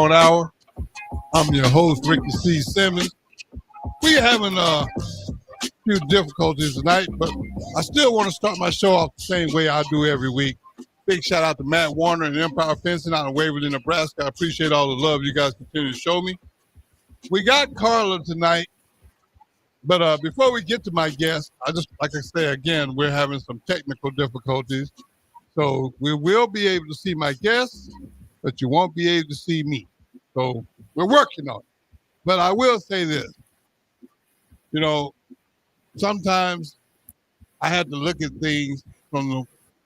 on hour. I'm your host, Ricky C. Simmons. We're having a few difficulties tonight, but I still want to start my show off the same way I do every week. Big shout out to Matt Warner and Empire Fencing out of Waverly, Nebraska. I appreciate all the love you guys continue to show me. We got Carla tonight, but before we get to my guest, like I say again, we're having some technical difficulties. So we will be able to see my guests, but you won't be able to see me. So we're working on it. But I will say this. You know, sometimes I had to look at things from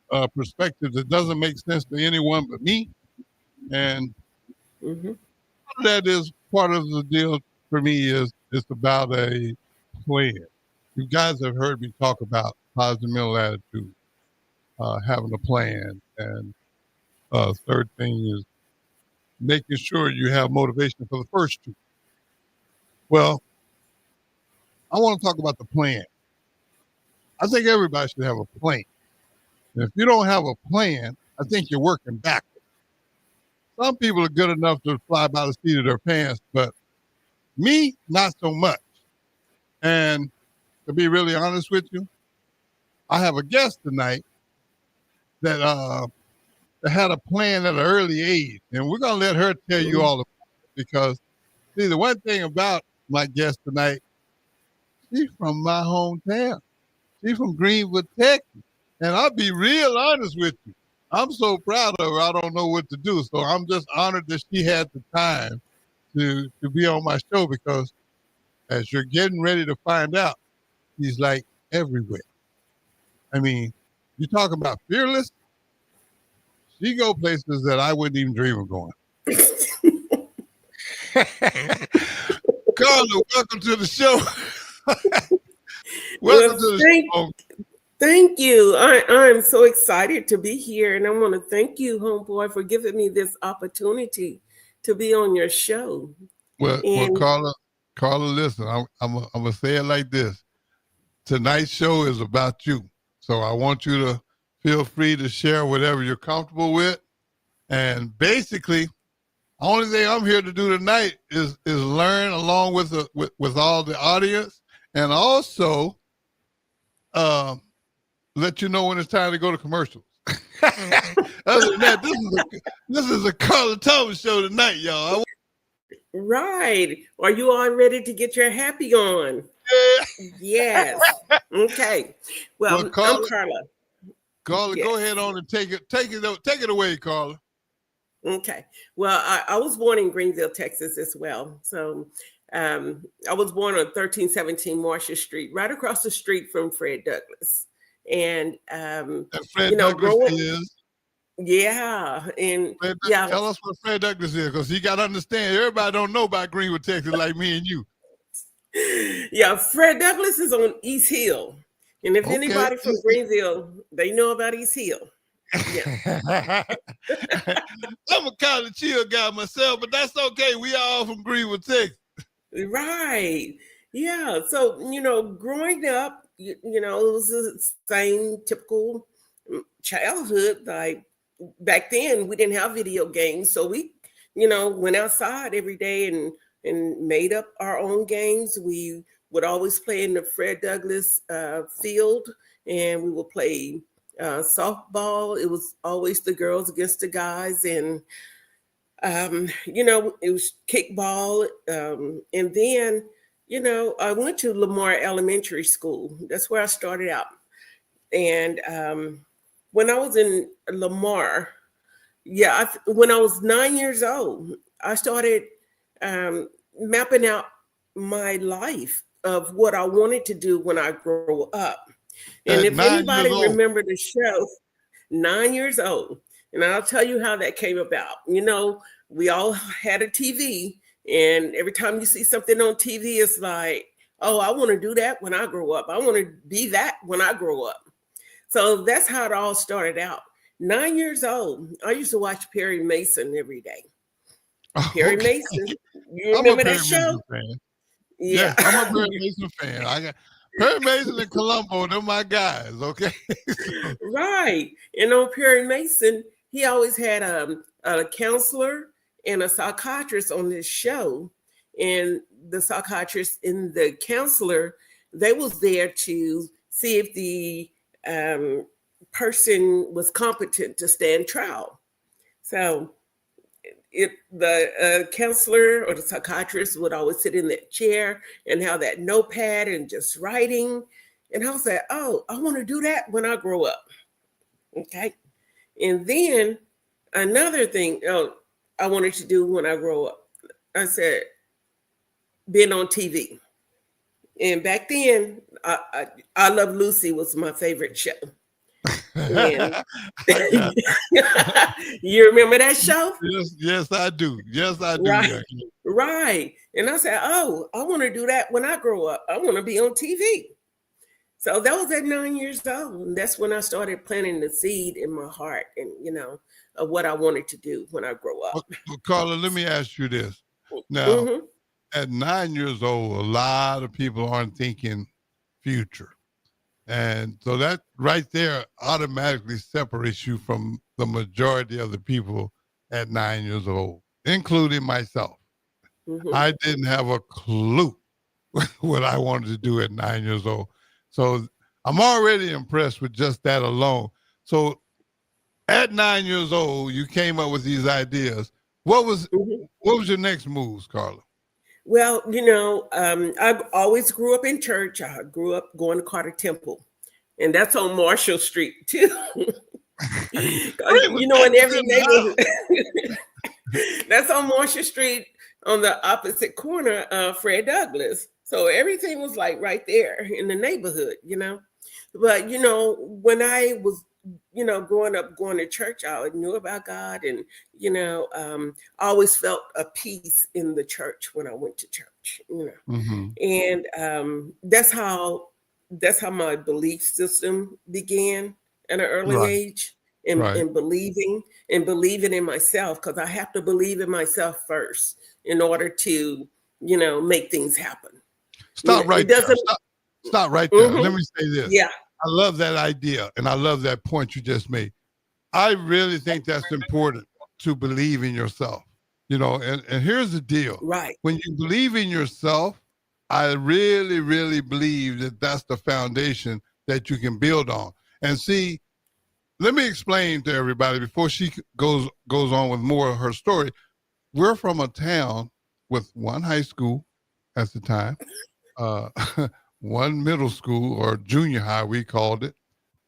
the perspective that doesn't make sense to anyone but me. And that is part of the deal for me is it's about a plan. You guys have heard me talk about positive mental attitude, having a plan. And third thing is making sure you have motivation for the first two. Well, I want to talk about the plan. I think everybody should have a plan. And if you don't have a plan, I think you're working backwards. Some people are good enough to fly by the seat of their pants, but me, not so much. And to be really honest with you, I have a guest tonight that had a plan at an early age, and we're going to let her tell you all about it because, see, the one thing about my guest tonight, she's from my hometown. She's from Greenwood, Texas. And I'll be real honest with you. I'm so proud of her, I don't know what to do. So I'm just honored that she had the time to be on my show because as you're getting ready to find out, she's like everywhere. I mean, you talk about fearless. She go places that I wouldn't even dream of going. Carla, welcome to the show. Welcome to the show. Thank you. I'm so excited to be here, and I want to thank you, homeboy, for giving me this opportunity to be on your show. Well, Carla, listen, I'm gonna say it like this. Tonight's show is about you, so I want you to feel free to share whatever you're comfortable with. And basically, the only thing I'm here to do tonight is learn along with all the audience, and also let you know when it's time to go to commercials. Other than that, this is a Carla Thomas show tonight, y'all. Right. Are you all ready to get your happy on? Yeah. Yes. Okay. Well, Carla, I'm Carla. Carla, yes. Go ahead on and take it away, Carla. Okay. Well, I was born in Greenville, Texas as well. So I was born on 1317 Marshall Street, right across the street from Fred Douglass. And Fred Douglass is. Yeah. And tell us what Fred Douglass is, because you got to understand, everybody don't know about Greenwood, Texas like me and you. Yeah, Fred Douglass is on East Hill. And if anybody from Greenville, they know about East Hill. Yeah. I'm a kind of chill guy myself, but that's okay. We all from Greenwood, Texas. Right. Yeah. So, growing up, it was the same typical childhood. Like back then, we didn't have video games. So we, went outside every day and made up our own games. We would always play in the Fred Douglass field, and we would play softball. It was always the girls against the guys. And, it was kickball. And then, I went to Lamar Elementary School. That's where I started out. And when I was in Lamar, when I was 9 years old, I started mapping out my life of what I wanted to do when I grow up. And if anybody remember the show, 9 years old, and I'll tell you how that came about. We all had a TV, and every time you see something on TV, it's like, oh, I want to do that when I grow up. I want to be that when I grow up. So that's how it all started out. 9 years old, I used to watch Perry Mason every day. Perry Mason. You remember that show? Yeah, I'm a Perry Mason fan. I got Perry Mason and Columbo, they're my guys, okay? Right. And on Perry Mason, he always had a counselor and a psychiatrist on this show, and the psychiatrist and the counselor, they was there to see if the person was competent to stand trial. So the counselor or the psychiatrist would always sit in that chair and have that notepad and just writing. And I was like, oh, I want to do that when I grow up. Okay. And then another thing I wanted to do when I grow up, I said, being on TV. And back then, I Love Lucy was my favorite show. And you remember that show? Yes, I do. Yes, I do. Right. Right. And I said, oh, I want to do that when I grow up. I want to be on TV. So that was at 9 years old. And that's when I started planting the seed in my heart and, of what I wanted to do when I grow up. Well, Carla, let me ask you this. Now, at 9 years old, a lot of people aren't thinking future. And so that right there automatically separates you from the majority of the people at 9 years old, including myself. I didn't have a clue what I wanted to do at 9 years old. So I'm already impressed with just that alone. So at 9 years old, you came up with these ideas. What was your next moves, Carla? Well, I always grew up in church. I grew up going to Carter Temple, and that's on Marshall Street too. In every neighborhood, that's on Marshall Street on the opposite corner of Fred Douglass. So everything was like right there in the neighborhood, But when I was growing up, going to church, I knew about God, and I always felt a peace in the church when I went to church, and that's how my belief system began at an early age, and believing in myself, because I have to believe in myself first in order to make things happen. Stop right there. Stop right there. Let me say this. Yeah. I love that idea, and I love that point you just made. I really think that's important, to believe in yourself, and here's the deal. Right. When you believe in yourself, I really, really believe that that's the foundation that you can build on. And see, let me explain to everybody before she goes on with more of her story. We're from a town with one high school at the time, one middle school, or junior high, we called it,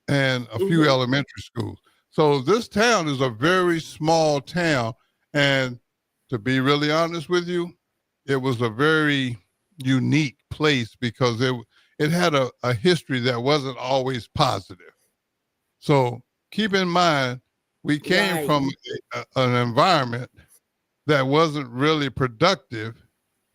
and a few elementary schools. So this town is a very small town. And to be really honest with you, it was a very unique place because it had a history that wasn't always positive. So keep in mind, we came from an environment that wasn't really productive,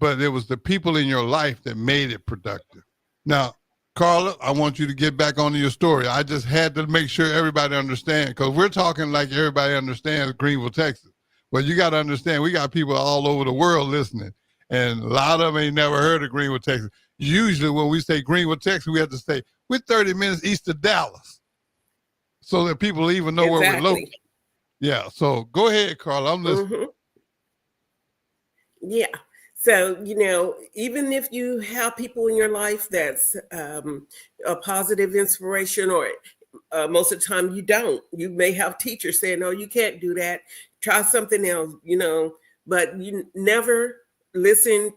but it was the people in your life that made it productive. Now, Carla, I want you to get back onto your story. I just had to make sure everybody understands, because we're talking like everybody understands Greenville, Texas. But you got to understand, we got people all over the world listening, and a lot of them ain't never heard of Greenville, Texas. Usually when we say Greenville, Texas, we have to say, we're 30 minutes east of Dallas, so that people even know where we're located. Yeah, so go ahead, Carla. I'm listening. Yeah. So, even if you have people in your life that's a positive inspiration, or most of the time you don't, you may have teachers saying, no, you can't do that. Try something else, but you never listen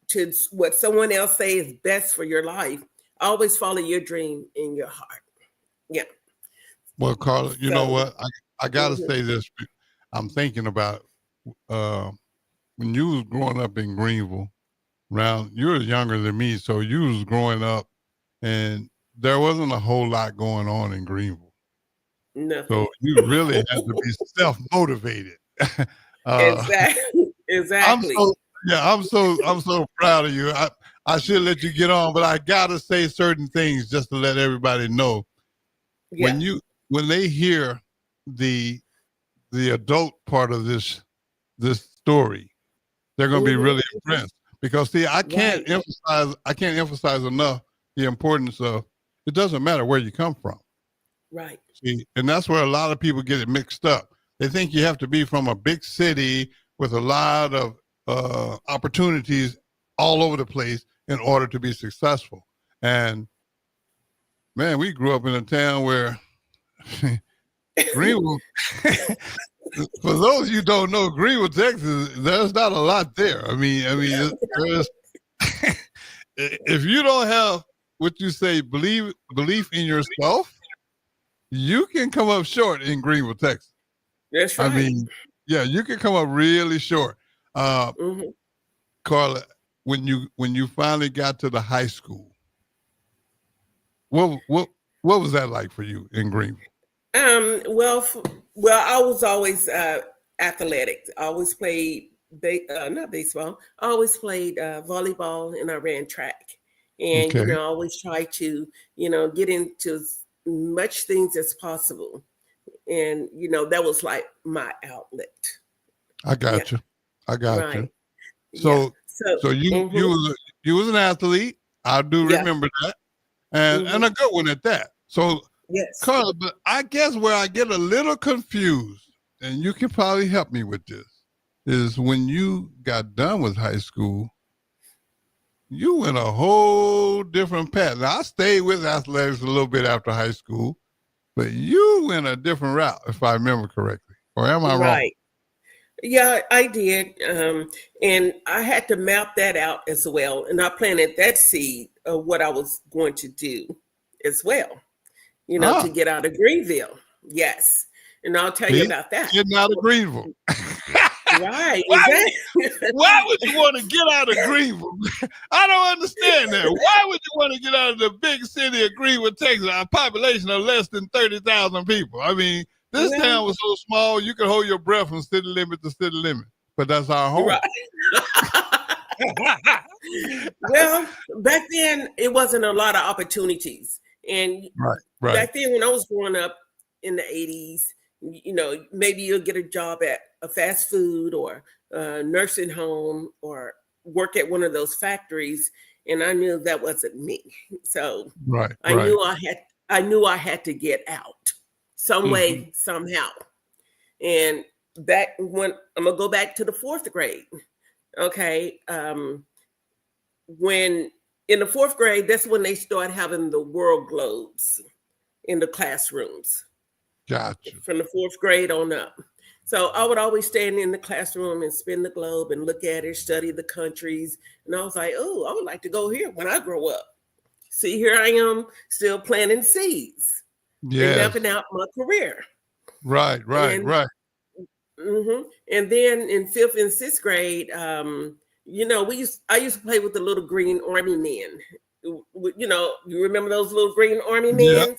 to what someone else say is best for your life. Always follow your dream in your heart. Yeah. Well, Carla, you know what? I got to say this. I'm thinking about when you was growing up in Greenville, you were younger than me, so you was growing up, and there wasn't a whole lot going on in Greenville. Nothing. So you really had to be self-motivated. Exactly. I'm so proud of you. I should let you get on, but I gotta say certain things just to let everybody know. Yeah. When they hear the adult part of this story, they're going to be really impressed, because see, I can't emphasize enough the importance of, it doesn't matter where you come from. Right. See, and that's where a lot of people get it mixed up. They think you have to be from a big city with a lot of opportunities all over the place in order to be successful. And man, we grew up in a town where Greenville, for those of you who don't know, Greenville, Texas, there's not a lot there. I mean, there's if you don't have what you say belief in yourself, you can come up short in Greenville, Texas. That's right. I mean, yeah, you can come up really short. Carla, when you finally got to the high school, what was that like for you in Greenville? Well, I was always athletic. I always played not baseball. I always played volleyball, and I ran track. And Okay. I always try to get into as much things as possible. And that was like my outlet. I got you. Right. So Yeah. so you was an athlete. I do remember that, and a good one at that. So yes, Carla, but I guess where I get a little confused, and you can probably help me with this, is when you got done with high school, you went a whole different path. Now, I stayed with athletics a little bit after high school, but you went a different route, if I remember correctly. Or am I wrong? Yeah, I did. And I had to map that out as well. And I planted that seed of what I was going to do as well, to get out of Greenville. Yes. And I'll tell you about that. Getting out of Greenville. Right. Why would you want to get out of Greenville? I don't understand that. Why would you want to get out of the big city of Greenville, Texas, a population of less than 30,000 people? I mean, this town was so small, you could hold your breath from city limit to city limit. But that's our home. Right. Well, back then, it wasn't a lot of opportunities. And back then, when I was growing up in the 80s, maybe you'll get a job at a fast food or a nursing home or work at one of those factories. And I knew that wasn't me. So I knew I had to get out some way, somehow. And back when I'm gonna go back to the 4th grade. Okay. When in the 4th grade, that's when they start having the world globes in the classrooms. Gotcha. From the 4th grade on up. So I would always stand in the classroom and spin the globe and look at it, study the countries. And I was like, oh, I would like to go here when I grow up. See, here I am still planting seeds. And mapping out my career. Right. And then in 5th and 6th grade, I used to play with the little green army men. You remember those little green army men?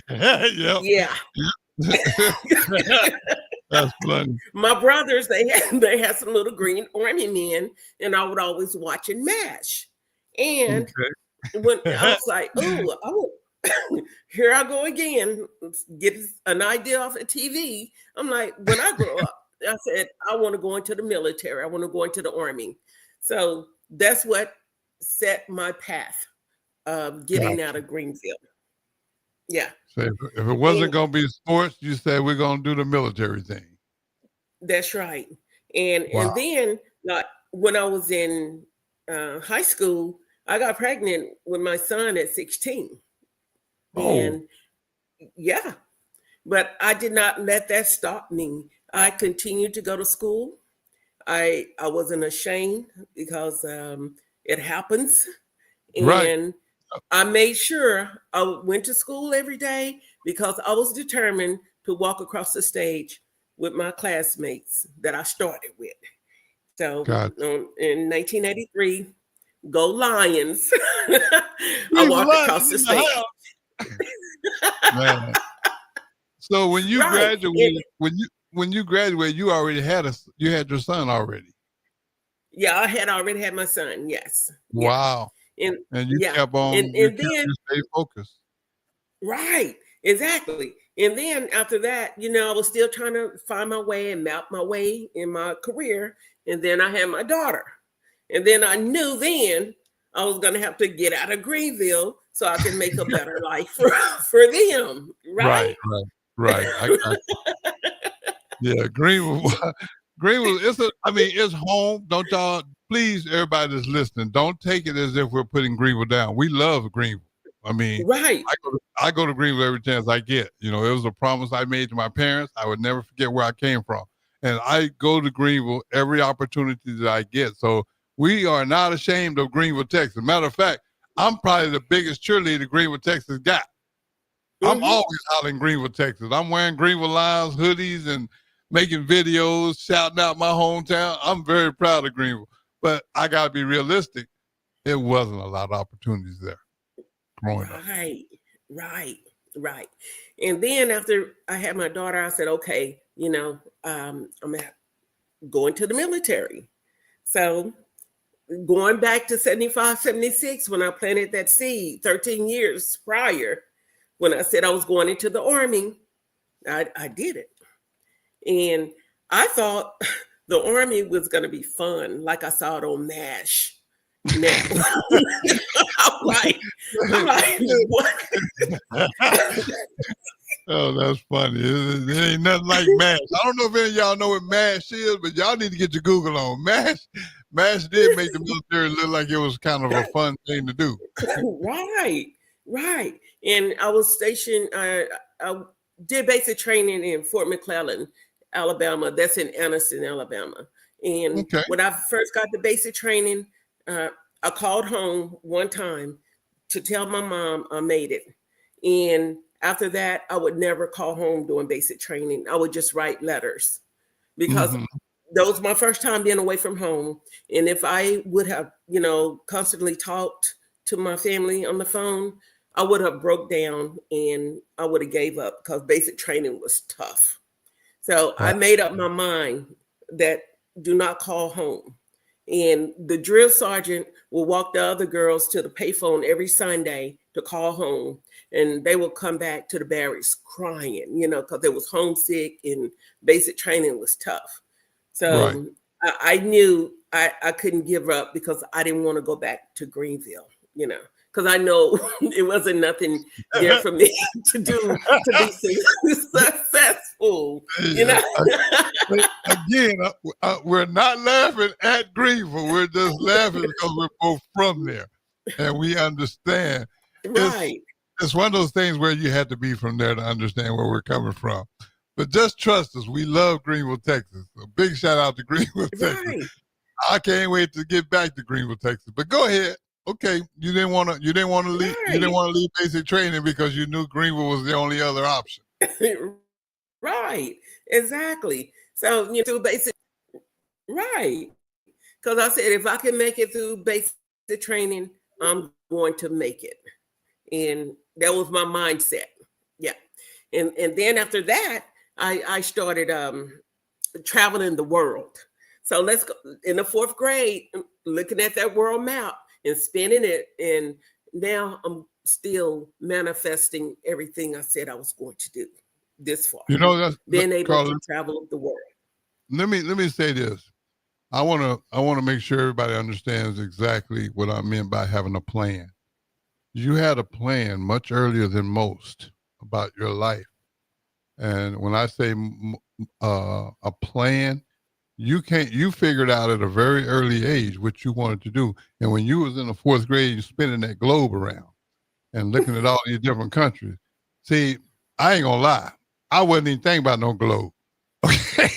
Yeah. That's funny. My brothers, they had some little green army men, and I would always watch and MASH. And when I was like, oh, here I go again, get an idea off of TV. I'm like, when I grow up, I said, I want to go into the military. I want to go into the army. So that's what set my path of getting out of Greenville. Yeah. So if it wasn't going to be sports, you said we're going to do the military thing. That's right. And then when I was in high school, I got pregnant with my son at 16. And but I did not let that stop me. I continued to go to school. I wasn't ashamed because it happens. And I made sure I went to school every day because I was determined to walk across the stage with my classmates that I started with. So in 1983, go Lions. I walked across the stage. Man. So when you graduated, when you graduated, you already had your son already. Yeah, I had already had my son. Yes. Wow. And you kept on. And then stay focused. Right. Exactly. And then after that, I was still trying to find my way and map my way in my career. And then I had my daughter. And then I knew then I was going to have to get out of Greenville so I can make a better life for them. Right. I got you. Yeah, Greenville Greenville, it's home. Don't y'all, please, everybody that's listening, don't take it as if we're putting Greenville down. We love Greenville. I mean, Right. I go to Greenville every chance I get. You know, it was a promise I made to my parents. I would never forget where I came from. And I go to Greenville every opportunity that I get. So we are not ashamed of Greenville, Texas. Matter of fact, I'm probably the biggest cheerleader Greenville, Texas got. I'm always out in Greenville, Texas. I'm wearing Greenville Lions hoodies and making videos, shouting out my hometown. I'm very proud of Greenville. But I got to be realistic. It wasn't a lot of opportunities there growing up. Right. And then after I had my daughter, I said, okay, I'm going to the military. So going back to 75, 76, when I planted that seed 13 years prior, when I said I was going into the Army, I did it. And I thought the Army was going to be fun, like I saw it on MASH. Now, I'm like, what? Oh, that's funny. It ain't nothing like MASH. I don't know if any of y'all know what MASH is, but y'all need to get your Google on. MASH did make the military look like it was kind of a fun thing to do. Right. And I was stationed, I did basic training in Fort McClellan, Alabama. That's in Anniston, Alabama. And when I first got the basic training, I called home one time to tell my mom I made it. And after that, I would never call home doing basic training. I would just write letters because that was my first time being away from home. And if I would have, constantly talked to my family on the phone, I would have broke down and I would have gave up because basic training was tough. So I made up my mind that do not call home. And the drill sergeant will walk the other girls to the payphone every Sunday to call home. And they will come back to the barracks crying, because they was homesick and basic training was tough. So I knew I couldn't give up because I didn't want to go back to Greenville, because I know it wasn't nothing there for me to do to be successful, Again, we're not laughing at Greenville. We're just laughing because we're both from there and we understand. Right. It's one of those things where you had to be from there to understand where we're coming from. But just trust us. We love Greenville, Texas. A big shout out to Greenville, Texas. Right. I can't wait to get back to Greenville, Texas. But go ahead. Okay, you didn't want to leave. Right. You didn't want to leave basic training because you knew Greenville was the only other option. Right. Exactly. So through basic. Right. Because I said if I can make it through basic training, I'm going to make it. And that was my mindset. Yeah. And then after that, I started traveling the world. So let's go in the 4th grade, looking at that world map and spinning it. And now I'm still manifesting everything I said I was going to do this far. That's being able Carla, to travel the world. Let me say this. I want to make sure everybody understands exactly what I meant by having a plan. You had a plan much earlier than most about your life. And when I say a plan, you figured out at a very early age what you wanted to do. And when you was in the 4th grade, you spinning that globe around and looking at all these different countries. See, I ain't gonna lie. I wasn't even thinking about no globe. Okay.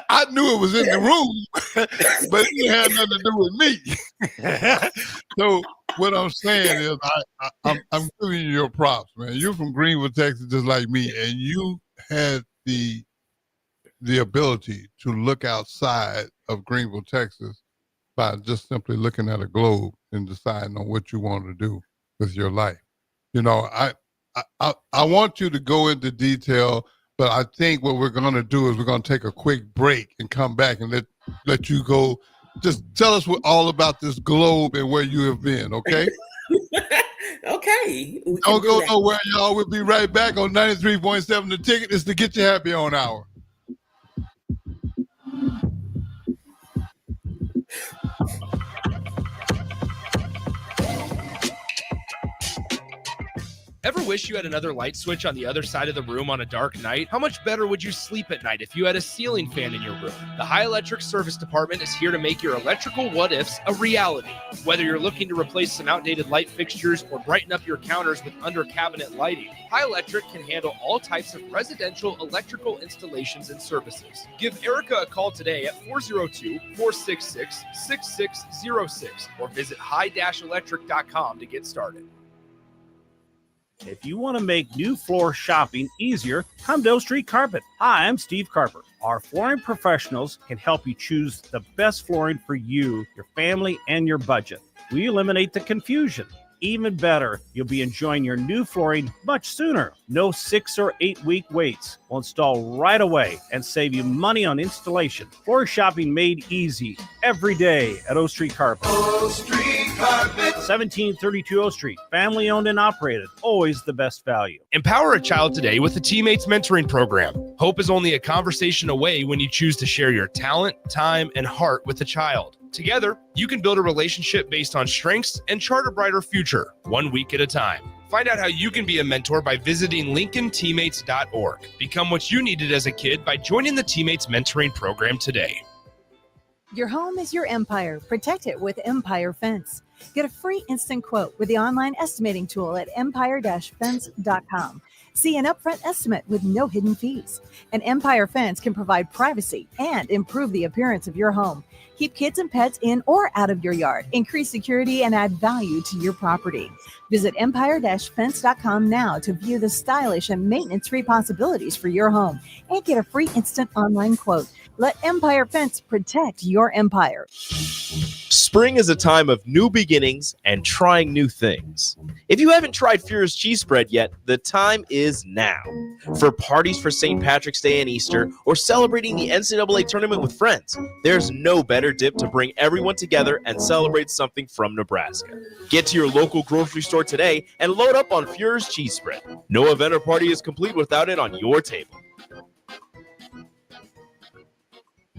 I knew it was in the room, but it had nothing to do with me. So what I'm saying is I'm giving you your props, man. You're from Greenville, Texas, just like me, and you had the ability to look outside of Greenville, Texas by just simply looking at a globe and deciding on what you want to do with your life. I want you to go into detail, but I think what we're going to do is we're going to take a quick break and come back and let you go. Just tell us all about this globe and where you have been, okay? Okay. Don't go nowhere, y'all. We'll be right back on 93.7 The Ticket. It's the Get You Happy On Hour. Ever wish you had another light switch on the other side of the room on a dark night? How much better would you sleep at night if you had a ceiling fan in your room? The High Electric Service Department is here to make your electrical what-ifs a reality. Whether you're looking to replace some outdated light fixtures or brighten up your counters with under-cabinet lighting, High Electric can handle all types of residential electrical installations and services. Give Erica a call today at 402-466-6606 or visit high-electric.com to get started. If you want to make new floor shopping easier, come to O Street Carpet. Hi, I'm Steve Carper. Our flooring professionals can help you choose the best flooring for you, your family, and your budget. We eliminate the confusion. Even better, you'll be enjoying your new flooring much sooner. No 6 or 8 week waits. We'll install right away and save you money on installation. Floor shopping made easy every day at O Street Carpet. O Street Carpet. 1732 O Street. Family owned and operated. Always the best value. Empower a child today with the Teammates Mentoring Program. Hope is only a conversation away when you choose to share your talent, time, and heart with the child. Together, you can build a relationship based on strengths and chart a brighter future, 1 week at a time. Find out how you can be a mentor by visiting LincolnTeammates.org. Become what you needed as a kid by joining the Teammates Mentoring Program today. Your home is your empire. Protect it with Empire Fence. Get a free instant quote with the online estimating tool at empire-fence.com. See an upfront estimate with no hidden fees. An Empire Fence can provide privacy and improve the appearance of your home. Keep kids and pets in or out of your yard. Increase security and add value to your property. Visit empire-fence.com now to view the stylish and maintenance-free possibilities for your home and get a free instant online quote. Let Empire Fence protect your empire. Spring is a time of new beginnings and trying new things. If you haven't tried Furious Cheese Spread yet, the time is now. For parties for St. Patrick's Day and Easter, or celebrating the NCAA tournament with friends, there's no better dip to bring everyone together and celebrate something from Nebraska. Get to your local grocery store today and load up on Furious Cheese Spread. No event or party is complete without it on your table.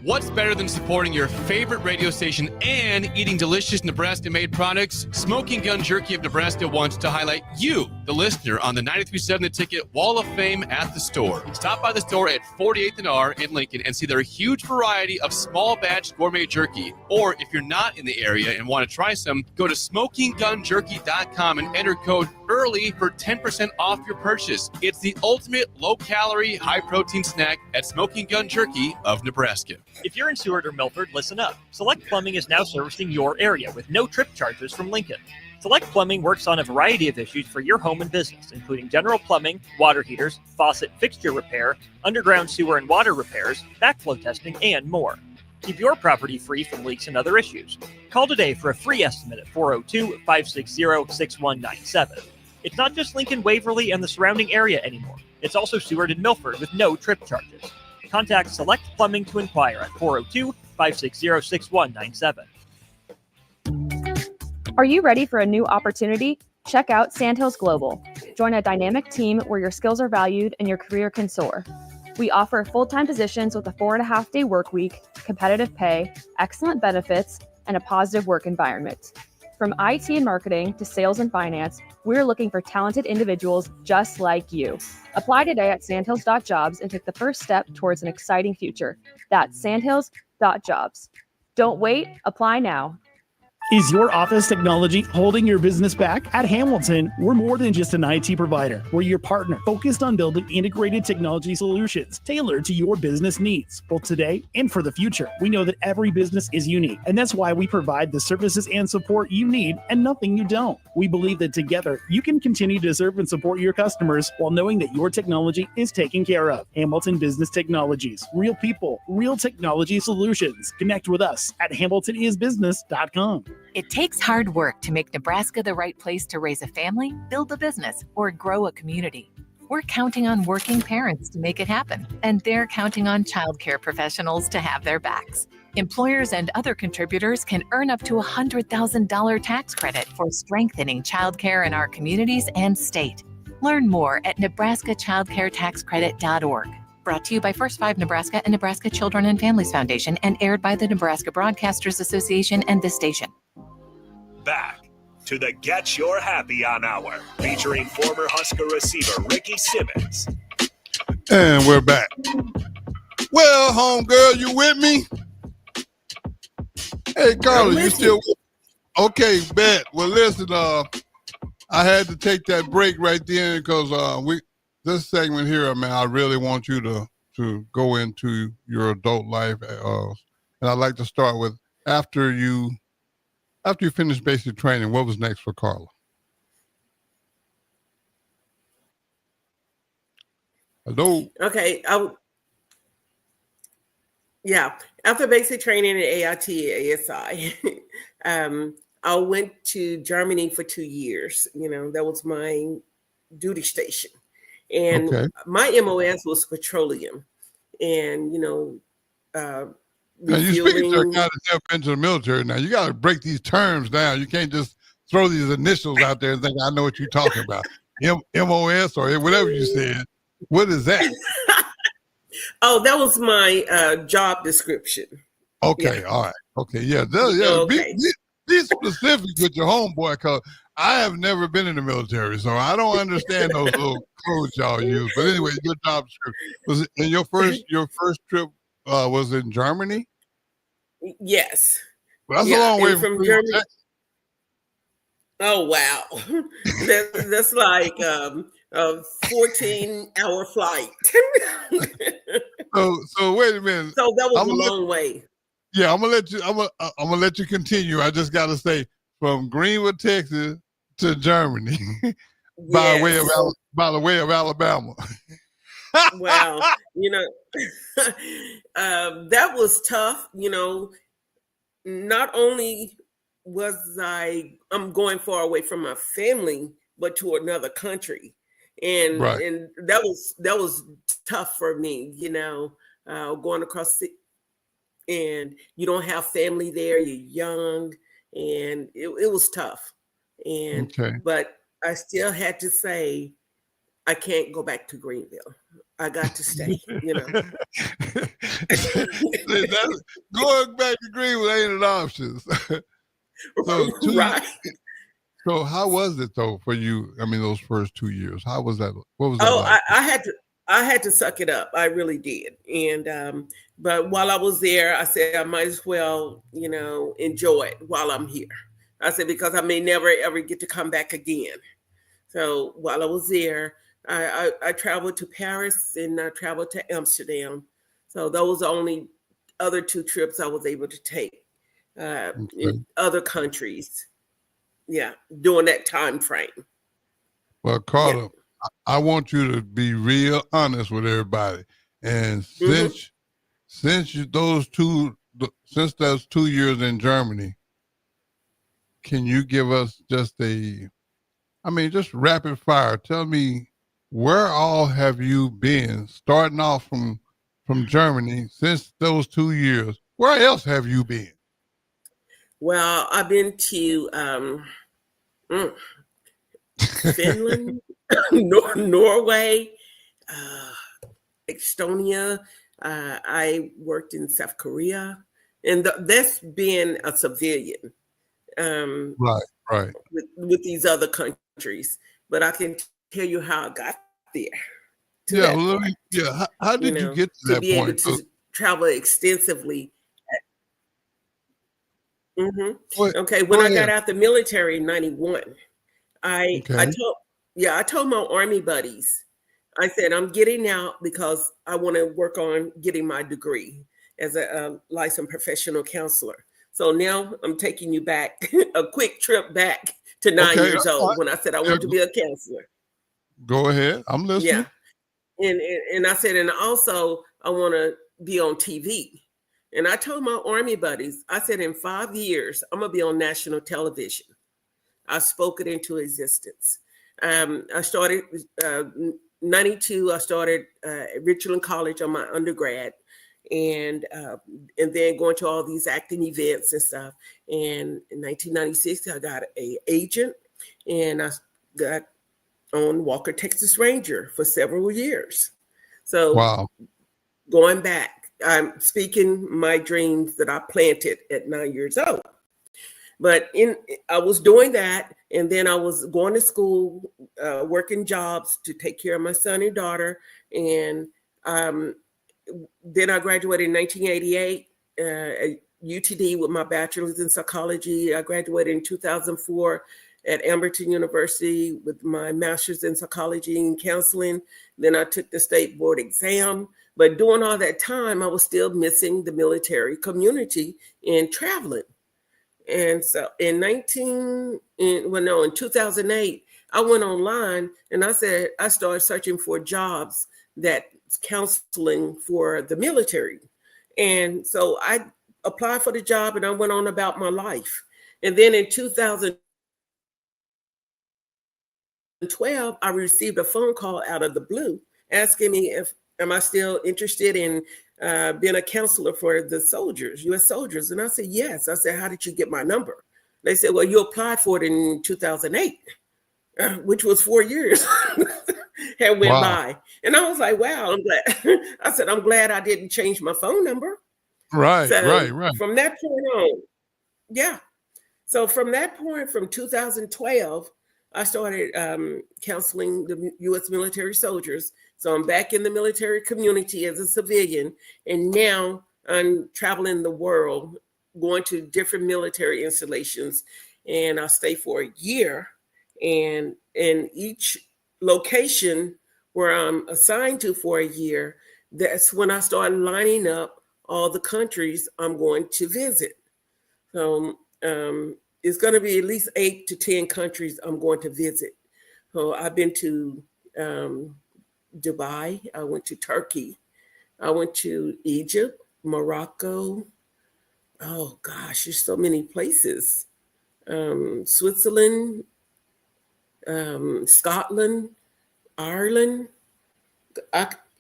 What's better than supporting your favorite radio station and eating delicious Nebraska-made products? Smoking Gun Jerky of Nebraska wants to highlight you, the listener, on the 93.7 The Ticket Wall of Fame at the store. Stop by the store at 48th and R in Lincoln and see their huge variety of small batch gourmet jerky. Or if you're not in the area and want to try some, go to smokinggunjerky.com and enter code EARLY for 10% off your purchase. It's the ultimate low-calorie, high-protein snack at Smoking Gun Jerky of Nebraska. If you're in Seward or Milford, listen up. Select Plumbing is now servicing your area with no trip charges from Lincoln. Select Plumbing works on a variety of issues for your home and business, including general plumbing, water heaters, faucet fixture repair, underground sewer and water repairs, backflow testing, and more. Keep your property free from leaks and other issues. Call today for a free estimate at 402-560-6197. It's not just Lincoln, Waverly, and the surrounding area anymore. It's also Seward and Milford with no trip charges. Contact Select Plumbing to inquire at 402-560-6197. Are you ready for a new opportunity? Check out Sandhills Global. Join a dynamic team where your skills are valued and your career can soar. We offer full-time positions with a 4.5-day work week, competitive pay, excellent benefits, and a positive work environment. From IT and marketing to sales and finance, we're looking for talented individuals just like you. Apply today at sandhills.jobs and take the first step towards an exciting future. That's sandhills.jobs. Don't wait, apply now. Is your office technology holding your business back? At Hamilton, we're more than just an IT provider. We're your partner, focused on building integrated technology solutions tailored to your business needs, both today and for the future. We know that every business is unique, and that's why we provide the services and support you need and nothing you don't. We believe that together, you can continue to serve and support your customers while knowing that your technology is taken care of. Hamilton Business Technologies. Real people, real technology solutions. Connect with us at hamiltonisbusiness.com. It takes hard work to make Nebraska the right place to raise a family, build a business, or grow a community. We're counting on working parents to make it happen, and they're counting on childcare professionals to have their backs. Employers and other contributors can earn up to a $100,000 tax credit for strengthening childcare in our communities and state. Learn more at nebraskachildcaretaxcredit.org. Brought to you by First 5 Nebraska and Nebraska Children and Families Foundation and aired by the Nebraska Broadcasters Association and this station. Back to the Get Your Happy On Hour, featuring former Husker receiver Ricky Simmons. And we're back. Well, homegirl, you with me? Hey, Carla, you still with me? Okay, bet. Well, listen, I had to take that break right then because this segment here, man, I really want you to go into your adult life, and I'd like to start with after you finished basic training. What was next for Carla? Hello. Okay. After basic training at AIT, ASI, I went to Germany for 2 years. That was my duty station. And my MOS was petroleum. And, now, you're speaking to a guy that's never been to the military. Now, you got to break these terms down. You can't just throw these initials out there and think, I know what you're talking about. MOS or whatever you said. What is that? Oh, that was my job description. Okay, all right. Okay, yeah. Okay. Be specific with your homeboy, because I have never been in the military, so I don't understand those little codes y'all use. But anyway, your job description. Was it in your first trip was in Germany? Yes. Well, that's a long way from Germany. Oh, wow. That's like a 14-hour flight. So wait a minute. So that was a long way. Yeah, I'm gonna let you continue. I just gotta say, from Greenwood, Texas to Germany by the way of Alabama. Well, that was tough. Not only was I'm going far away from my family, but to another country. And and that was tough for me, going across and you don't have family there, you're young, and it was tough. And but I still had to say, I can't go back to Greenville. I got to stay, Going back to Greenville ain't an option. So how was it though for you? I mean, those first 2 years, how was that? What was that like? I had to suck it up. I really did. And but while I was there, I said I might as well, enjoy it while I'm here. I said because I may never ever get to come back again. So while I was there, I traveled to Paris and I traveled to Amsterdam. So those are only other 2 trips I was able to take in other countries. Yeah, during that time frame. Well, Carla, I want you to be real honest with everybody. And since those 2 years in Germany, can you give us just rapid fire? Tell me, where all have you been, starting off from Germany, since those 2 years? Where else have you been? Well, I've been to Finland, Norway, Estonia. I worked in South Korea, and that's been a civilian. Right. With these other countries, but I can tell you how I got there. How did you get to that be point? Able to travel extensively. Okay, when I got out the military in '91, I told my Army buddies, I said, I'm getting out because I want to work on getting my degree as a licensed professional counselor. So now I'm taking you back, a quick trip back to 9 years old when I said I wanted to be a counselor. Go ahead. I'm listening. Yeah. And I said, and also I want to be on TV. And I told my Army buddies, I said, in 5 years, I'm going to be on national television. I spoke it into existence. I started 92. I started at Richland College on my undergrad, and then going to all these acting events and stuff. And in 1996, I got an agent, and I got on Walker, Texas Ranger for several years. So going back, I'm speaking my dreams that I planted at 9 years old. But I was doing that, and then I was going to school, working jobs to take care of my son and daughter, and then I graduated in 1988 at UTD with my bachelor's in psychology. I graduated in 2004 at Amberton University with my master's in psychology and counseling. Then I took the state board exam. But during all that time, I was still missing the military community and traveling. And so in 2008, I went online and I started searching for jobs that's counseling for the military. And so I applied for the job and I went on about my life. And then in 2012, I received a phone call out of the blue asking me am I still interested in being a counselor for the soldiers, U.S. soldiers? And I said, yes. I said, how did you get my number? They said, well, you applied for it in 2008, which was 4 years had went by. And I was like, wow, I'm glad. I said, I'm glad I didn't change my phone number. Right. From that point on, yeah. So from that point, from 2012, I started counseling the U.S. military soldiers. So I'm back in the military community as a civilian. And now I'm traveling the world, going to different military installations. And I stay for a year. And in each location where I'm assigned to for a year, that's when I start lining up all the countries I'm going to visit. So it's going to be at least 8 to 10 countries I'm going to visit. So I've been to Dubai. I went to Turkey. I went to Egypt, Morocco. Oh gosh, there's so many places. Switzerland, Scotland, Ireland.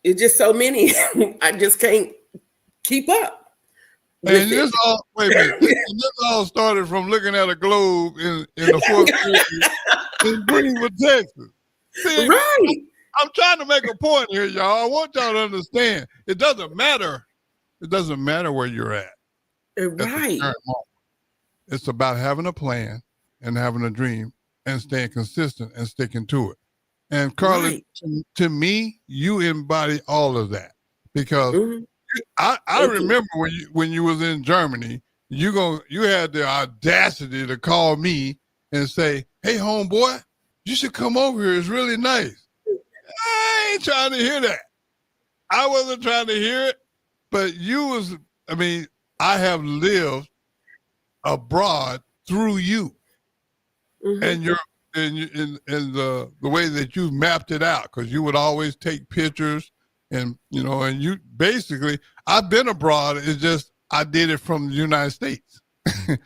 It's just so many. I just can't keep up. And this all wait a minute. This all started from looking at a globe in the fourth grade in Greenwood, Texas. See, right. I'm trying to make a point here, y'all. I want y'all to understand. It doesn't matter. It doesn't matter where you're at. Right. It's about having a plan and having a dream and staying consistent and sticking to it. And Carla, to me, you embody all of that because I remember when you was in Germany, you had the audacity to call me and say, "Hey, homeboy, you should come over here. It's really nice." I ain't trying to hear that. I wasn't trying to hear it, but I have lived abroad through you and the way that you mapped it out, because you would always take pictures and you basically, I've been abroad. It's just I did it from the United States. I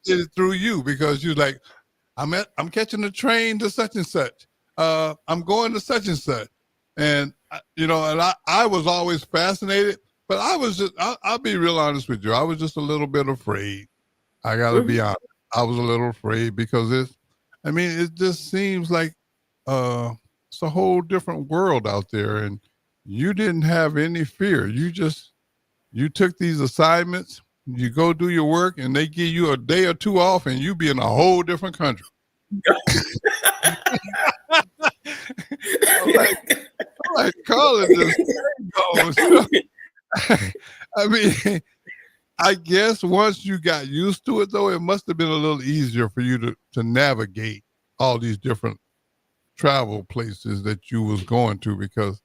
did it through you because you're like, I'm catching a train to such and such. I'm going to such and such. And, I was always fascinated, but I'll be real honest with you. I was just a little bit afraid. I got to be honest. I was a little afraid because it just seems like it's a whole different world out there. And you didn't have any fear. You took these assignments, you go do your work, and they give you a day or two off, and you be in a whole different country. like Carla just goes. I guess once you got used to it, though, it must have been a little easier for you to navigate all these different travel places that you was going to, because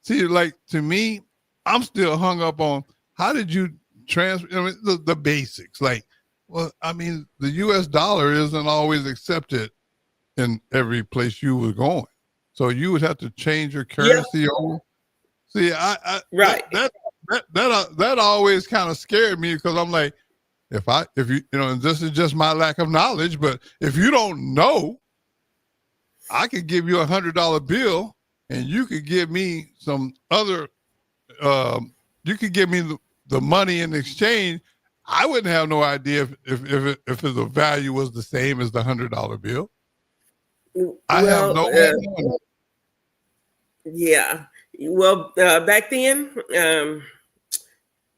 see, like, to me, I'm still hung up on how did you transfer the basics. Like, well, the US dollar isn't always accepted in every place you were going. So you would have to change your currency over. See, that always kind of scared me, because I'm like, if you and this is just my lack of knowledge, but if you don't know, I could give you $100 bill and you could give me some other, you could give me the money in exchange. I wouldn't have no idea if the value was the same as the $100 bill. I have no idea. Yeah. Well, back then,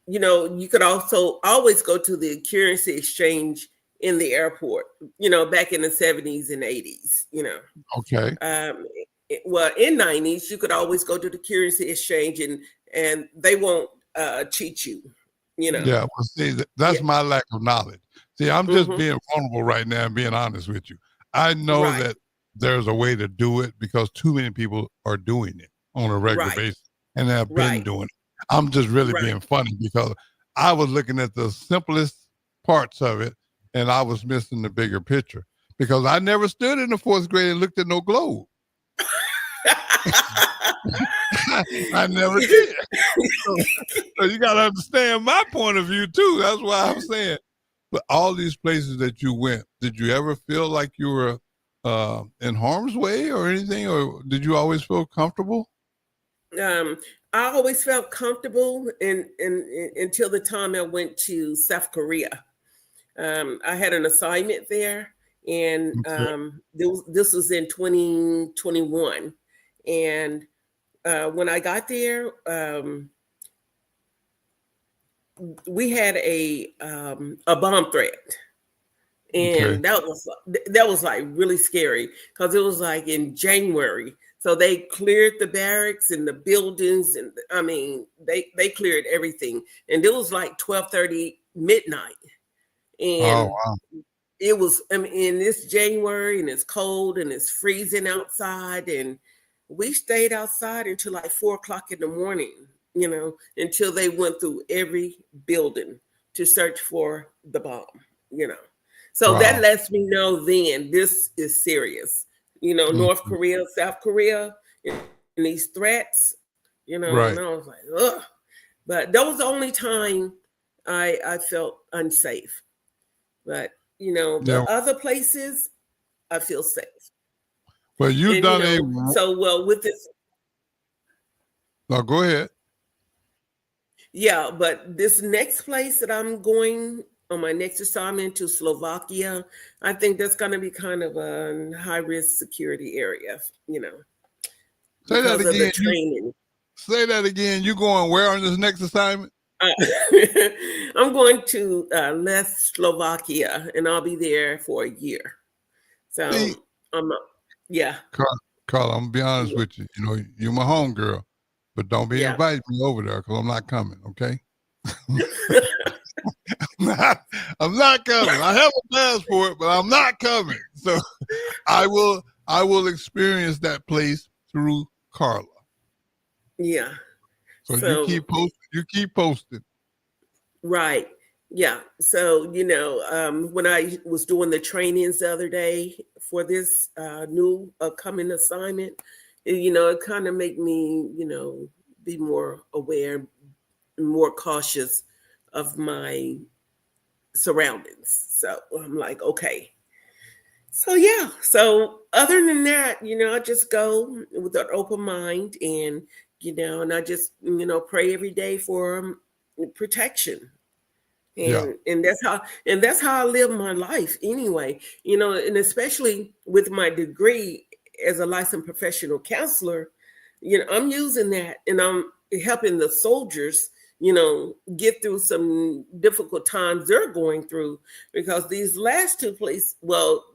you could also always go to the currency exchange in the airport, you know, back in the 70s and 80s, you know. Okay. Well, in 90s, you could always go to the currency exchange and they won't cheat you, you know. Yeah, well, see, that's my lack of knowledge. See, I'm just being vulnerable right now and being honest with you. I know that there's a way to do it because too many people are doing it on a regular basis and have been doing it. I'm just really being funny because I was looking at the simplest parts of it and I was missing the bigger picture because I never stood in the 4th grade and looked at no globe. I never did. So you got to understand my point of view too. That's why I'm saying. But all these places that you went, did you ever feel like you were in harm's way or anything, or did you always feel comfortable? I always felt comfortable until the time I went to South Korea. I had an assignment there, and this was in 2021. And when I got there, we had a bomb threat, and that was like really scary because it was like in January. So they cleared the barracks and the buildings, and I mean they cleared everything, and it was like 12:30 midnight, and it was. I mean, and it's January and it's cold and it's freezing outside, and we stayed outside until like 4 o'clock in the morning, you know, until they went through every building to search for the bomb, you know. So that lets me know then this is serious, you know, North Korea, South Korea, and these threats, you know, and I was like, ugh. But that was the only time I felt unsafe. But, you know, the other places, I feel safe. Well, you've done with this. No, go ahead. Yeah, but this next place that I'm going on my next assignment to Slovakia, I think that's going to be kind of a high-risk security area, you know. Say that again. Of the training. Say that again. You going where on this next assignment? I'm going to Slovakia, and I'll be there for a year. So yeah. Carla, I'm gonna be honest with you. You know, you're my home girl, but don't be inviting me over there because I'm not coming. Okay. I'm not coming. I have a passport, but I'm not coming. So I will experience that place through Carla. Yeah. So you keep posting. Right. Yeah. So, you know, when I was doing the trainings the other day for this new upcoming assignment, you know, it kind of made me, you know, be more aware, more cautious of my surroundings. So I'm like, okay. So, yeah. So other than that, you know, I just go with an open mind and, you know, and I just, you know, pray every day for protection. And that's how I live my life anyway, you know, and especially with my degree as a licensed professional counselor, you know, I'm using that and I'm helping the soldiers, you know, get through some difficult times they're going through because these last two places,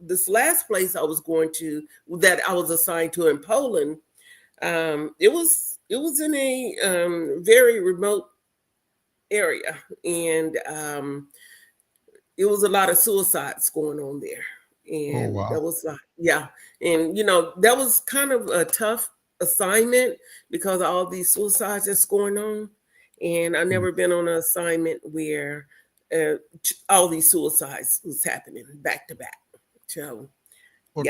this last place I was going to that I was assigned to in Poland, it was in a very remote area, and it was a lot of suicides going on there, and that was like, and you know, that was kind of a tough assignment because of all these suicides that's going on, and I've never been on an assignment where all these suicides was happening back to back. So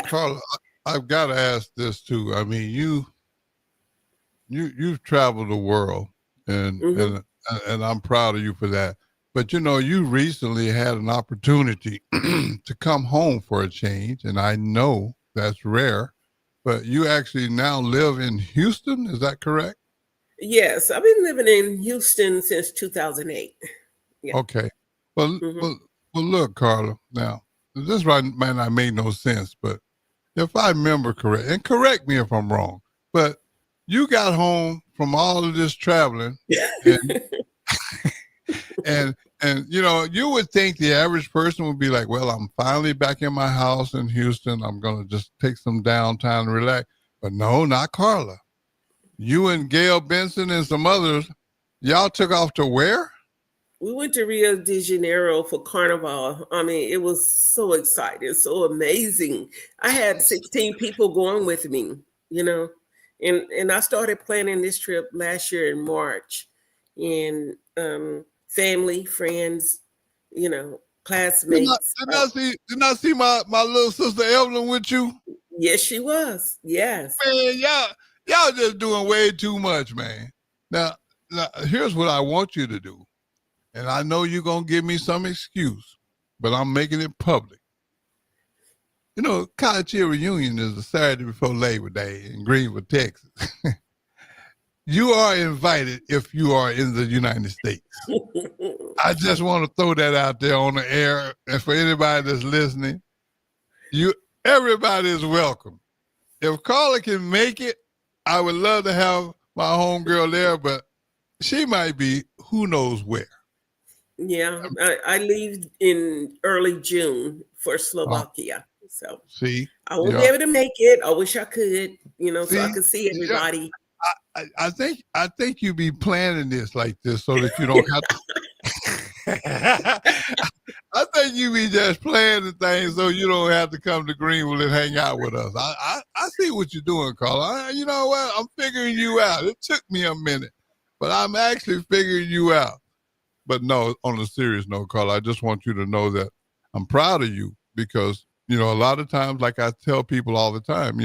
Carla, I've got to ask this too. I mean, you've traveled the world, and I'm proud of you for that. But, you know, you recently had an opportunity to come home for a change, and I know that's rare, but you actually now live in Houston. Is that correct? Yes, I've been living in Houston since 2008. Yeah. Okay. Well, look, Carla, now, this might not make no sense, but if I remember correct, and correct me if I'm wrong, but you got home from all of this traveling and And, you would think the average person would be like, well, I'm finally back in my house in Houston. I'm going to just take some downtime and relax. But no, not Carla. You and Gail Benson and some others, y'all took off to where? We went to Rio de Janeiro for Carnival. I mean, it was so exciting, so amazing. I had 16 people going with me, and I started planning this trip last year in March. And family, friends, classmates. Did not see my little sister Evelyn with you? Yes, she was. Yes. Man, y'all just doing way too much, man. Now, here's what I want you to do. And I know you're going to give me some excuse, but I'm making it public. College Year Reunion is the Saturday before Labor Day in Greenville, Texas. You are invited if you are in the United States. I just want to throw that out there on the air. And for anybody that's listening, everybody is welcome. If Carla can make it, I would love to have my homegirl there, but she might be who knows where. Yeah, I leave in early June for Slovakia. So see, I won't be able to make it. I wish I could, so I could see everybody. Yeah. I think you be planning this like this so that you don't have to. I think you be just planning things so you don't have to come to Greenville and hang out with us. I see what you're doing, Carla. You know what? I'm figuring you out. It took me a minute, but I'm actually figuring you out. But no, on a serious note, Carla, I just want you to know that I'm proud of you because, a lot of times, like I tell people all the time,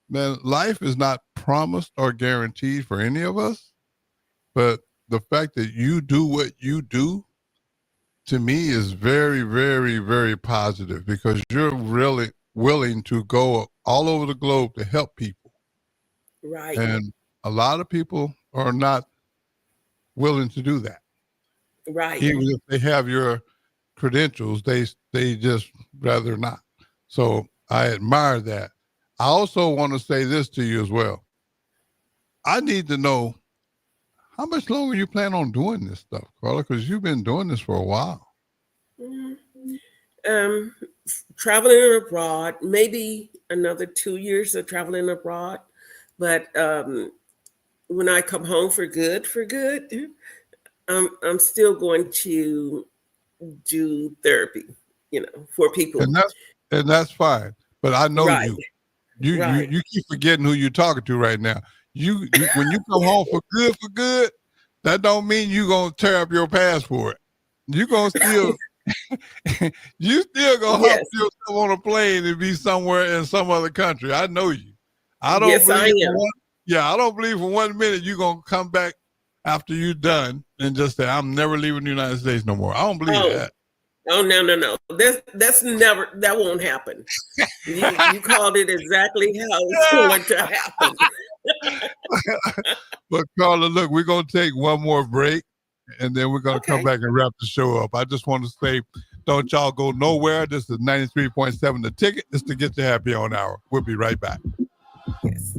man, life is not promised or guaranteed for any of us, but the fact that you do what you do, to me, is very, very, very positive because you're really willing to go all over the globe to help people. Right. And a lot of people are not willing to do that. Right. Even if they have your credentials, they just rather not. So I admire that. I also want to say this to you as well. I need to know how much longer you plan on doing this stuff, Carla, because you've been doing this for a while. Traveling abroad, maybe another 2 years of traveling abroad. But when I come home for good, I'm still going to do therapy, for people. And that's fine. But I know Right. you keep forgetting who you're talking to right now. You when you come home for good, that don't mean you're gonna tear up your passport. You're gonna still you still gonna hop yourself on a plane and be somewhere in some other country. I know you. I don't I don't believe for 1 minute you're gonna come back after you're done and just say, I'm never leaving the United States no more. I don't believe that. Oh, no. That's never, that won't happen. You called it exactly how it's going to happen. But Carla, look, we're going to take one more break and then we're going to come back and wrap the show up. I just want to say, don't y'all go nowhere. This is 93.7 The Ticket. This is to Get Your Happy On Hour. We'll be right back. Yes.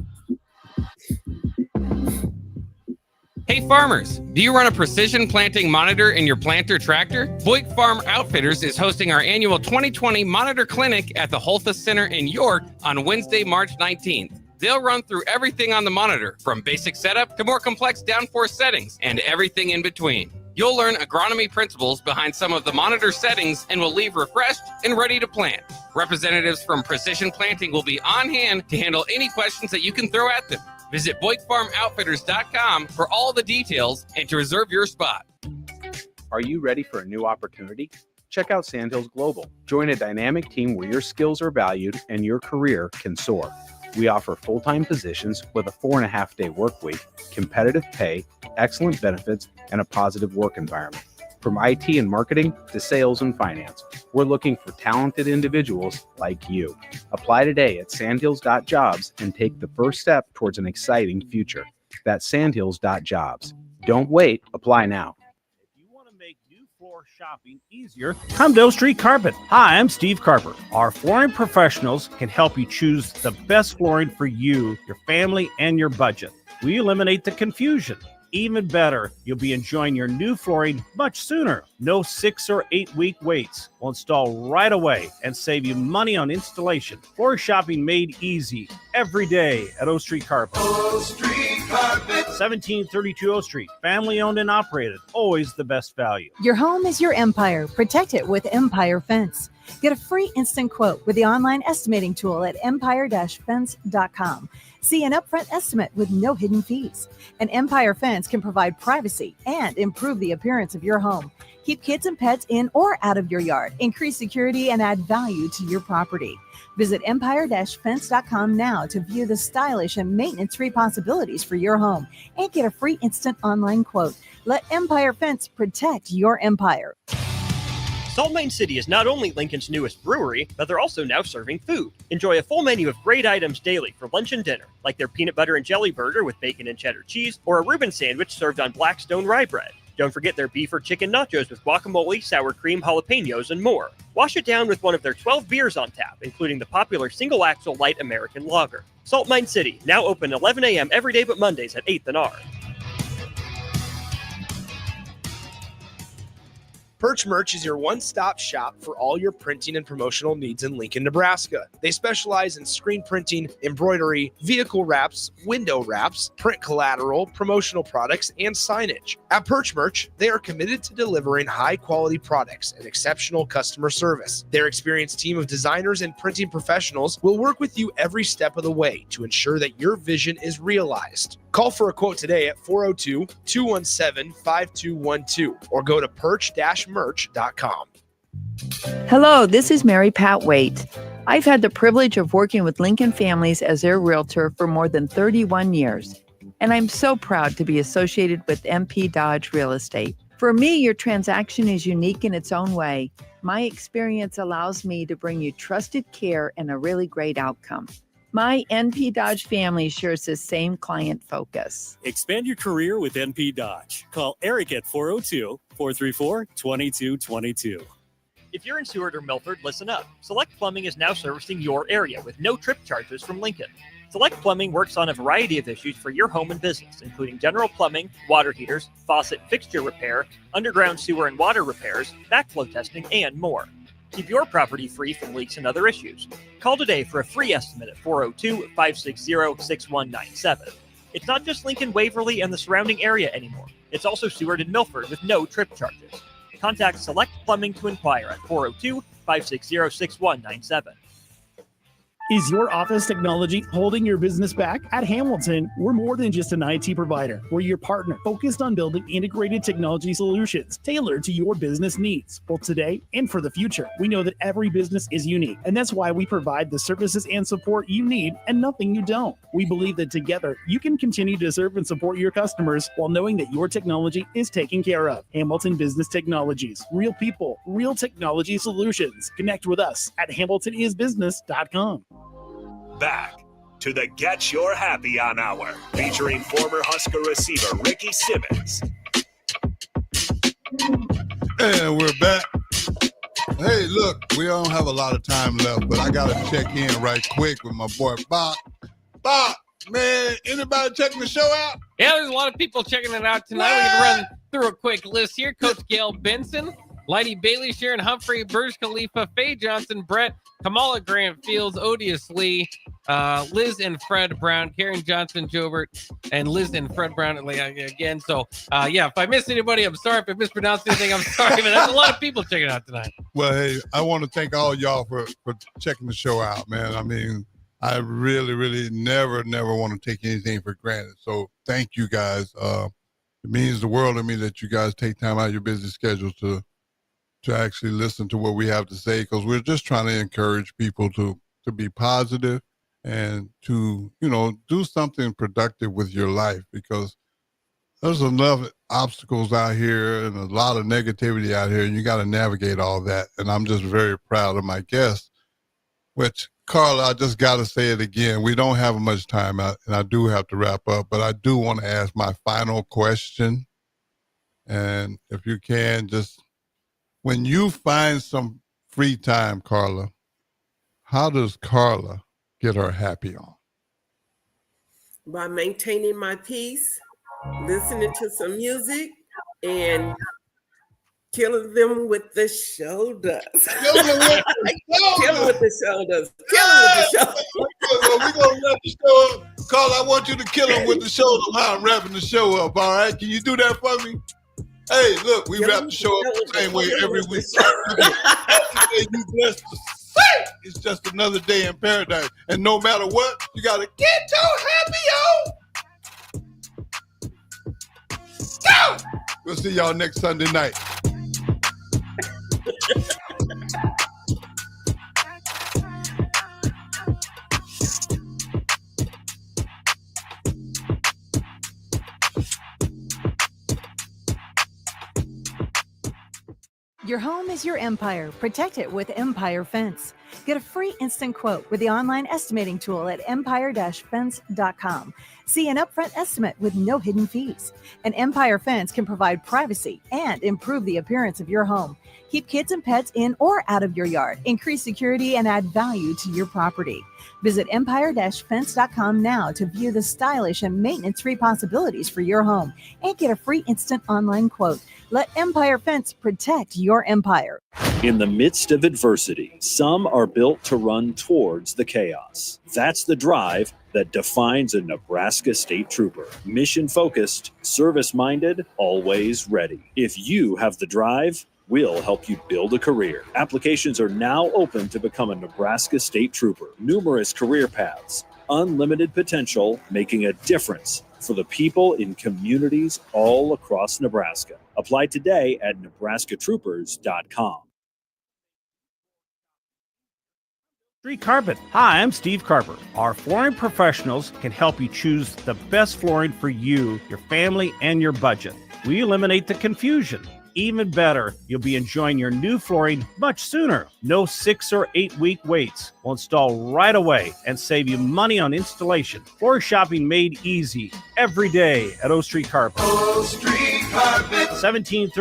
Hey farmers, do you run a precision planting monitor in your planter tractor? Boyd Farm Outfitters is hosting our annual 2020 Monitor Clinic at the Holthus Center in York on Wednesday, March 19th. They'll run through everything on the monitor, from basic setup to more complex downforce settings and everything in between. You'll learn agronomy principles behind some of the monitor settings and will leave refreshed and ready to plant. Representatives from Precision Planting will be on hand to handle any questions that you can throw at them. Visit BoydFarmOutfitters.com for all the details and to reserve your spot. Are you ready for a new opportunity? Check out Sandhills Global. Join a dynamic team where your skills are valued and your career can soar. We offer full-time positions with a 4.5-day work week, competitive pay, excellent benefits, and a positive work environment. From IT and marketing to sales and finance, we're looking for talented individuals like you. Apply today at sandhills.jobs and take the first step towards an exciting future. That's sandhills.jobs. Don't wait. Apply now. If you want to make new floor shopping easier, come to O Street Carpet. Hi, I'm Steve Carper. Our flooring professionals can help you choose the best flooring for you, your family, and your budget. We eliminate the confusion. even better, you'll be enjoying your new flooring much sooner. No 6 or 8 week waits. We'll install right away and save you money on installation. Floor shopping made easy every day at O Street Carpet. O Street Carpet. 1732 O Street. Family owned and operated. Always the best value. Your home is your empire. Protect it with Empire Fence. Get a free instant quote with the online estimating tool at empire-fence.com. See an upfront estimate with no hidden fees. An Empire Fence can provide privacy and improve the appearance of your home. Keep kids and pets in or out of your yard. Increase security and add value to your property. Visit empire-fence.com now to view the stylish and maintenance-free possibilities for your home and get a free instant online quote. Let Empire Fence protect your empire. Salt Mine City is not only Lincoln's newest brewery, but they're also now serving food. Enjoy a full menu of great items daily for lunch and dinner, like their peanut butter and jelly burger with bacon and cheddar cheese, or a Reuben sandwich served on Blackstone rye bread. Don't forget their beef or chicken nachos with guacamole, sour cream, jalapenos, and more. Wash it down with one of their 12 beers on tap, including the popular Single Axle Light American Lager. Salt Mine City, now open 11 a.m. every day but Mondays at 8th and R. Perch Merch is your one-stop shop for all your printing and promotional needs in Lincoln, Nebraska. They specialize in screen printing, embroidery, vehicle wraps, window wraps, print collateral, promotional products, and signage. At Perch Merch, they are committed to delivering high-quality products and exceptional customer service. Their experienced team of designers and printing professionals will work with you every step of the way to ensure that your vision is realized. Call for a quote today at 402-217-5212 or go to perch-merch.com. Hello, this is Mary Pat Waite. I've had the privilege of working with Lincoln families as their realtor for more than 31 years, and I'm so proud to be associated with MP Dodge Real Estate. For me, your transaction is unique in its own way. My experience allows me to bring you trusted care and a really great outcome. My NP Dodge family shares the same client focus. Expand your career with NP Dodge. Call Eric at 402-434-2222. If you're in Seward or Milford, listen up. Select Plumbing is now servicing your area with no trip charges from Lincoln. Select Plumbing works on a variety of issues for your home and business, including general plumbing, water heaters, faucet fixture repair, underground sewer and water repairs, backflow testing, and more. Keep your property free from leaks and other issues. Call today for a free estimate at 402-560-6197. It's not just Lincoln, Waverly, and the surrounding area anymore. It's also Seward and Milford with no trip charges. Contact Select Plumbing to inquire at 402-560-6197. Is your office technology holding your business back? At Hamilton, we're more than just an IT provider. We're your partner focused on building integrated technology solutions tailored to your business needs, both today and for the future. We know that every business is unique, and that's why we provide the services and support you need and nothing you don't. We believe that together, you can continue to serve and support your customers while knowing that your technology is taken care of. Hamilton Business Technologies. Real people, real technology solutions. Connect with us at hamiltonisbusiness.com. Back to the Get Your Happy On Hour, featuring former Husker receiver Ricky Simmons. And we're back. Hey, look, we don't have a lot of time left, but I got to check in right quick with my boy Bob. Bob, man, anybody checking the show out? Yeah, there's a lot of people checking it out tonight. We can run through a quick list here. Coach Gail Benson, Lighty Bailey, Sharon Humphrey, Burj Khalifa, Faye Johnson, Brett, Kamala Grant Fields, Odious Lee, Liz and Fred Brown, Karen Johnson, Jobert, and Liz and Fred Brown again. So, yeah, if I missed anybody, I'm sorry. If I mispronounced anything, I'm sorry. But there's a lot of people checking it out tonight. Well, hey, I want to thank all y'all for checking the show out, man. I mean, I really never want to take anything for granted. So thank you guys. It means the world to me that you guys take time out of your busy schedule to actually listen to what we have to say, because we're just trying to encourage people to be positive and to, do something productive with your life, because there's enough obstacles out here and a lot of negativity out here, and you got to navigate all that. And I'm just very proud of my guests, which, Carla, I just got to say it again. We don't have much time out, and I do have to wrap up, but I do want to ask my final question. And if you can, just when you find some free time, Carla, how does Carla get her happy on? By maintaining my peace listening to some music and killing them with the shoulders. Killing them with the shoulders. Killing with the shoulders. Killing with the shoulders. Well, we're going to wrap the show up. Carla, I want you to kill him with the shoulder while I'm wrapping the show up, all right? Can you do that for me? Hey, look, we wrap the show up the same way every week. Every day you blessed to say it's just another day in paradise. And no matter what, you got to get your happy on. Go! We'll see y'all next Sunday night. Your home is your empire. Protect it with Empire Fence. Get a free instant quote with the online estimating tool at empire-fence.com. See an upfront estimate with no hidden fees. An Empire Fence can provide privacy and improve the appearance of your home. Keep kids and pets in or out of your yard. Increase security and add value to your property. Visit empire-fence.com now to view the stylish and maintenance-free possibilities for your home and get a free instant online quote. Let Empire Fence protect your empire. In the midst of adversity, some are built to run towards the chaos. That's the drive that defines a Nebraska State Trooper. Mission-focused, service-minded, always ready. If you have the drive, we'll help you build a career. Applications are now open to become a Nebraska State Trooper. Numerous career paths, unlimited potential, making a difference for the people in communities all across Nebraska. Apply today at nebraskatroopers.com. Street Carpet. Hi, I'm Steve Carper. Our flooring professionals can help you choose the best flooring for you, your family, and your budget. We eliminate the confusion. Even better, you'll be enjoying your new flooring much sooner. No 6 or 8 week waits. We'll install right away and save you money on installation. Floor shopping made easy every day at O Street Carpet. O Street Carpet. 1730